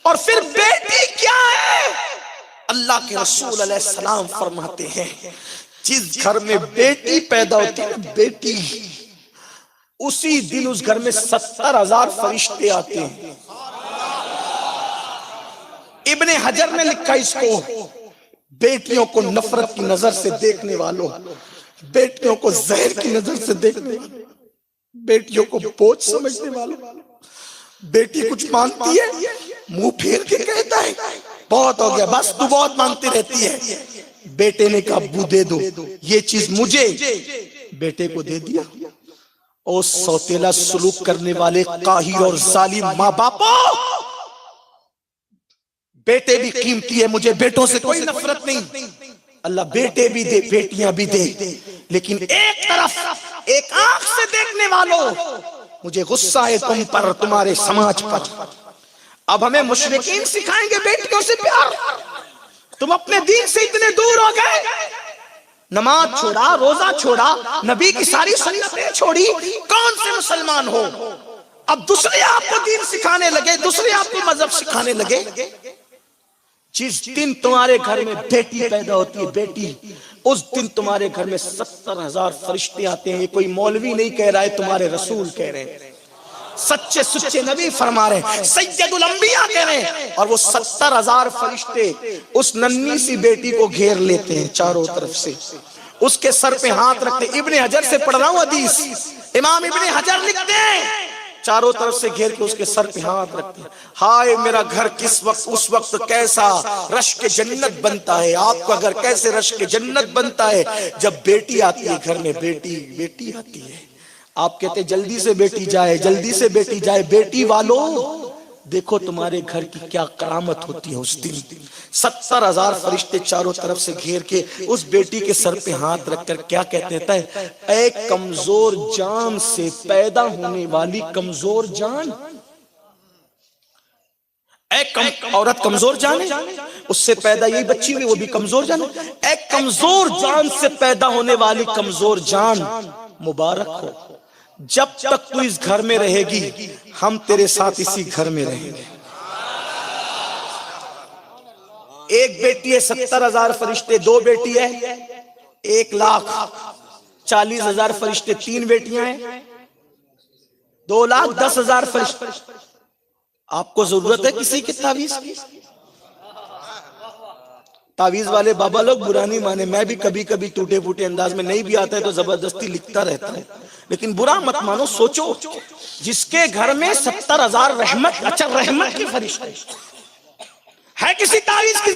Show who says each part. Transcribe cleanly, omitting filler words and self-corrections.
Speaker 1: اور پھر بیٹی کیا ہے؟ اللہ کے رسول علیہ السلام فرماتے ہیں جس گھر میں بیٹی پیدا ہوتی ہے بیٹی، اسی دن اس گھر میں 70,000 فرشتے آتے ہیں۔ ابن حجر نے لکھا اس کو، بیٹیوں کو نفرت کی نظر سے دیکھنے والوں، بیٹیوں کو زہر کی نظر سے دیکھنے والوں، بیٹیوں کو بوجھ سمجھنے والوں، بیٹی کچھ مانتی ہے منہ پھیر کے کہتا ہے بہت ہو گیا بس تو بہت مانتی رہتی ہے، بیٹے نے کہا ابو دے دو یہ چیز مجھے، بیٹے کو دے دیا۔ او سوتیلا سلوک کرنے والے قاہر اور ظالم ماں باپوں، بیٹے بھی قیمتی ہے، مجھے بیٹوں سے کوئی نفرت نہیں، اللہ بیٹے بھی دے بیٹیاں بھی دے، لیکن ایک طرف ایک آنکھ سے دیکھنے والوں مجھے غصہ ہے تم پر، تمہارے سماج پر۔ اب ہمیں مشرکین سکھائیں گے بیٹیوں سے پیار، تم اپنے دین سے اتنے دور ہو گئے، نماز چھوڑا، روزہ چھوڑا، نبی کی ساری سنتیں چھوڑی، کون سے مسلمان ہو؟ اب دوسرے آپ کو دین سکھانے لگے، دوسرے آپ کو مذہب سکھانے لگے۔ جس دن تمہارے گھر میں بیٹی پیدا ہوتی ہے بیٹی، اس دن تمہارے گھر میں 70,000 فرشتے آتے ہیں۔ یہ کوئی مولوی نہیں کہہ رہا ہے، تمہارے رسول کہہ رہے ہیں، سچے سچے نبی فرما رہے ہیں، سید الانبیاء کہہ رہے ہیں، اور وہ 70,000 فرشتے اس ننھی سی بیٹی کو گھیر لیتے ہیں چاروں طرف سے، اس کے سر پہ ہاتھ رکھتے ہیں۔ ابن حجر سے پڑھ رہا ہوں حدیث، امام ابن حجر لکھتے ہیں چاروں طرف سے گھیر کے اس کے سر پہ ہاتھ رکھتے ہیں، ہائے میرا گھر کس وقت اس وقت کیسا رشک جنت بنتا ہے، آپ کا گھر کیسے رشک جنت بنتا ہے جب بیٹی آتی ہے گھر میں، بیٹی آتی ہے۔ آپ کہتے جلدی سے بیٹی جائے، جلدی سے بیٹی جائے، بیٹی والوں دیکھو تمہارے گھر کی کیا کرامت ہوتی ہے اس دن۔ 70,000 فرشتے چاروں طرف سے گھیر کے اس بیٹی کے سر پہ ہاتھ رکھ کر کیا کہتے ہیں؟ اے کمزور جان سے پیدا ہونے والی کمزور جان، عورت کمزور جان ہے، اس سے پیدا یہی بچی ہوئی وہ بھی کمزور جان ہے، اے کمزور جان سے پیدا ہونے والی کمزور جان مبارک ہو، جب تک تو اس گھر میں رہے گی ہم تیرے ساتھ اسی گھر میں رہیں گے۔ ایک بیٹی ہے 70,000 فرشتے، دو بیٹی ہے 1,40,000 فرشتے، تین بیٹیاں ہیں 2,10,000 فرشتے۔ آپ کو ضرورت ہے کسی کی تعویذ کی؟ تعویذ والے بابا لوگ برا نہیں مانے، میں بھی کبھی کبھی ٹوٹے پھوٹے انداز میں نہیں بھی آتا ہے تو زبردستی لکھتا رہتا ہے، لیکن برا مت مانو، سوچو جس کے گھر میں 70,000 رحمت، اچھا رحمت کی فرشتے ہے کسی تعویذ کی